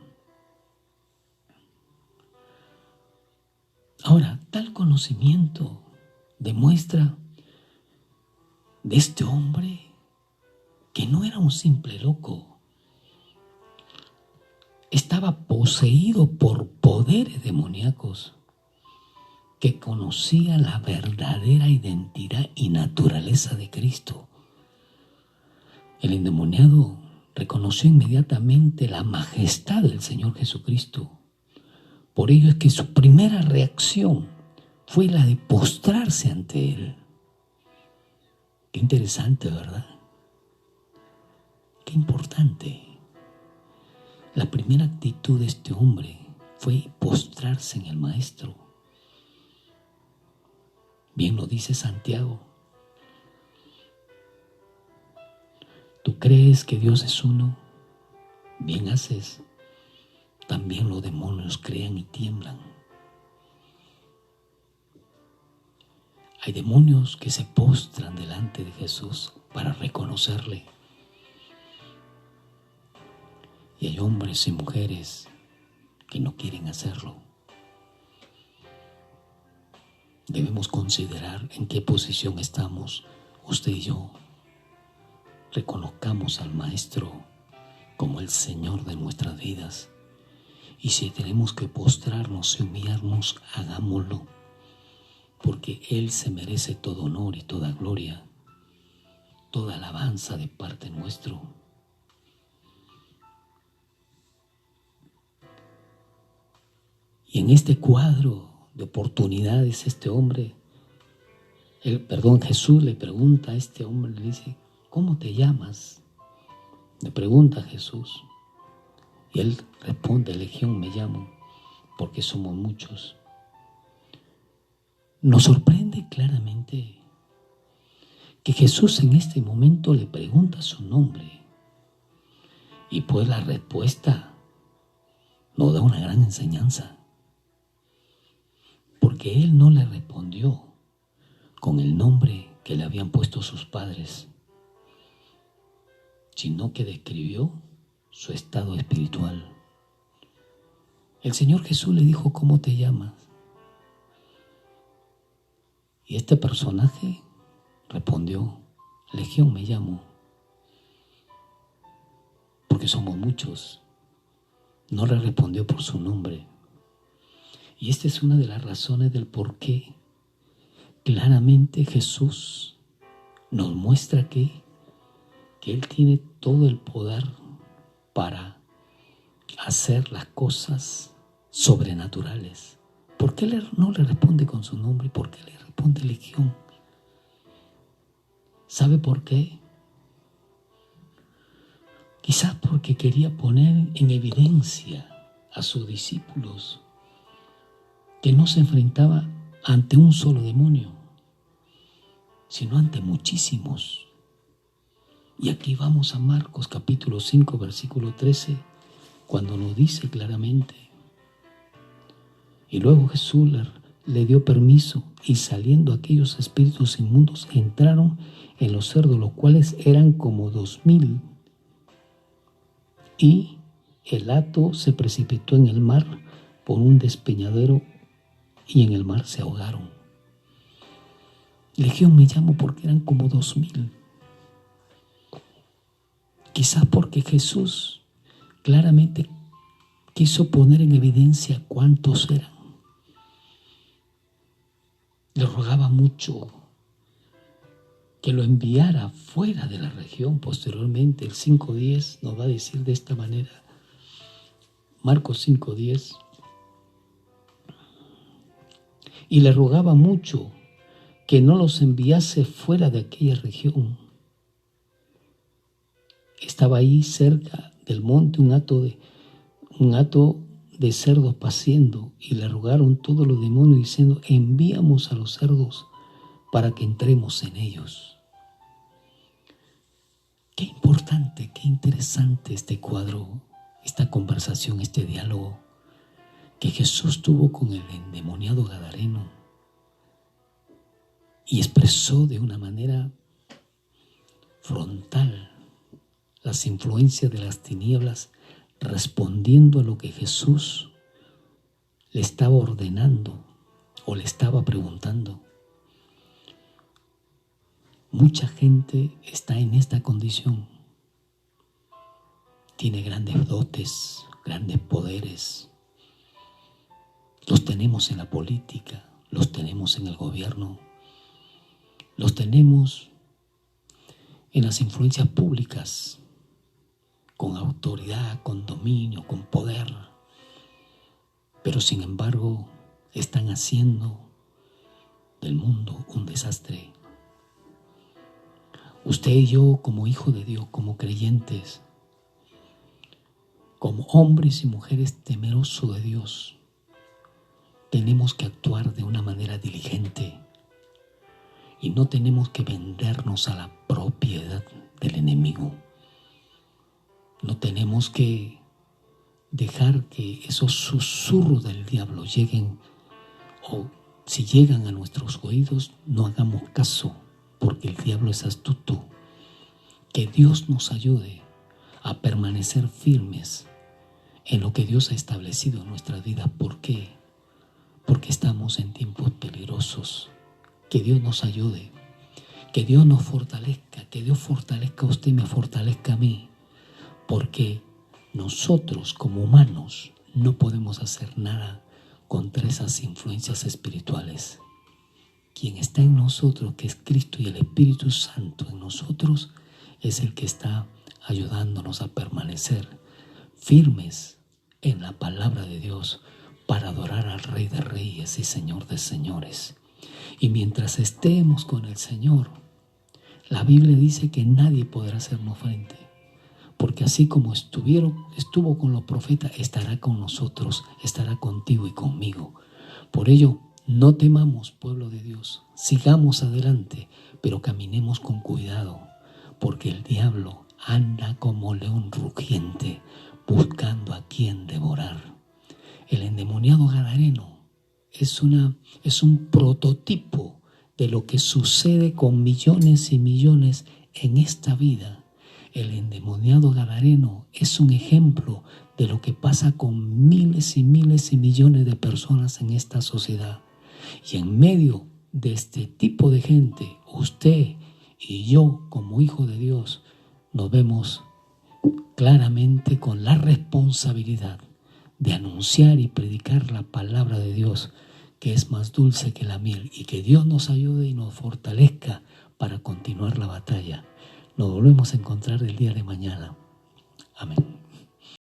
Ahora, tal conocimiento demuestra de este hombre que no era un simple loco. Estaba poseído por poderes demoníacos, que conocía la verdadera identidad y naturaleza de Cristo. El endemoniado reconoció inmediatamente la majestad del Señor Jesucristo. Por ello es que su primera reacción fue la de postrarse ante Él. Qué interesante, ¿verdad? Qué importante. La primera actitud de este hombre fue postrarse en el Maestro. Bien lo dice Santiago. ¿Tú crees que Dios es uno? Bien haces. También los demonios creen y tiemblan. Hay demonios que se postran delante de Jesús para reconocerle. Y hay hombres y mujeres que no quieren hacerlo. Debemos considerar en qué posición estamos, usted y yo. Reconozcamos al Maestro como el Señor de nuestras vidas. Y si tenemos que postrarnos y humillarnos, hagámoslo, porque Él se merece todo honor y toda gloria, toda alabanza de parte nuestro. Y en este cuadro de oportunidades, este hombre, Jesús le pregunta a este hombre, le dice, ¿cómo te llamas? Le pregunta a Jesús. Y él responde, Legión me llamo, porque somos muchos. Nos sorprende claramente que Jesús en este momento le pregunta su nombre. Y pues la respuesta nos da una gran enseñanza. Porque él no le respondió con el nombre que le habían puesto sus padres, sino que describió su estado espiritual. El Señor Jesús le dijo, ¿cómo te llamas? Y este personaje respondió, Legión me llamo, porque somos muchos. No le respondió por su nombre. Y esta es una de las razones del por qué claramente Jesús nos muestra que Él tiene todo el poder para hacer las cosas sobrenaturales. ¿Por qué no le responde con su nombre? ¿Por qué le responde Legión? ¿Sabe por qué? Quizás porque quería poner en evidencia a sus discípulos que no se enfrentaba ante un solo demonio, sino ante muchísimos. Y aquí vamos a Marcos capítulo 5, versículo 13, cuando nos dice claramente: y luego Jesús le dio permiso, y saliendo aquellos espíritus inmundos entraron en los cerdos, los cuales eran como 2000, y el hato se precipitó en el mar por un despeñadero, y en el mar se ahogaron. Legión me llamo porque eran como 2000. Quizás porque Jesús claramente quiso poner en evidencia cuántos eran. Le rogaba mucho que lo enviara fuera de la región. Posteriormente, el 5:10 nos va a decir de esta manera, Marcos 5:10, y le rogaba mucho que no los enviase fuera de aquella región. Estaba ahí cerca del monte un hato de cerdos paciendo, y le rogaron todos los demonios diciendo: envíamos a los cerdos para que entremos en ellos. Qué importante, qué interesante este cuadro, esta conversación, este diálogo que Jesús tuvo con el endemoniado gadareno, y expresó de una manera frontal las influencias de las tinieblas, respondiendo a lo que Jesús le estaba ordenando o le estaba preguntando. Mucha gente está en esta condición. Tiene grandes dotes, grandes poderes. Los tenemos en la política, los tenemos en el gobierno, los tenemos en las influencias públicas, con autoridad, con dominio, con poder. Pero sin embargo, están haciendo del mundo un desastre. Usted y yo, como hijo de Dios, como creyentes, como hombres y mujeres temerosos de Dios, tenemos que actuar de una manera diligente y no tenemos que vendernos a la propiedad del enemigo. No tenemos que dejar que esos susurros del diablo lleguen, o si llegan a nuestros oídos, no hagamos caso, porque el diablo es astuto. Que Dios nos ayude a permanecer firmes en lo que Dios ha establecido en nuestra vida. ¿Por qué? Porque estamos en tiempos peligrosos. Que Dios nos ayude, que Dios nos fortalezca, que Dios fortalezca a usted y me fortalezca a mí, porque nosotros como humanos no podemos hacer nada contra esas influencias espirituales. Quien está en nosotros, que es Cristo y el Espíritu Santo en nosotros, es el que está ayudándonos a permanecer firmes en la palabra de Dios para adorar al Rey de Reyes y Señor de Señores. Y mientras estemos con el Señor, la Biblia dice que nadie podrá hacernos frente, porque así como estuvo con los profetas, estará con nosotros, estará contigo y conmigo. Por ello, no temamos, pueblo de Dios, sigamos adelante, pero caminemos con cuidado, porque el diablo anda como león rugiente, buscando a quien devorar. El endemoniado gadareno es un prototipo de lo que sucede con millones y millones en esta vida. El endemoniado gadareno es un ejemplo de lo que pasa con miles y miles y millones de personas en esta sociedad. Y en medio de este tipo de gente, usted y yo, como hijo de Dios, nos vemos claramente con la responsabilidad de anunciar y predicar la palabra de Dios, que es más dulce que la miel, y que Dios nos ayude y nos fortalezca para continuar la batalla. Nos volvemos a encontrar el día de mañana. Amén.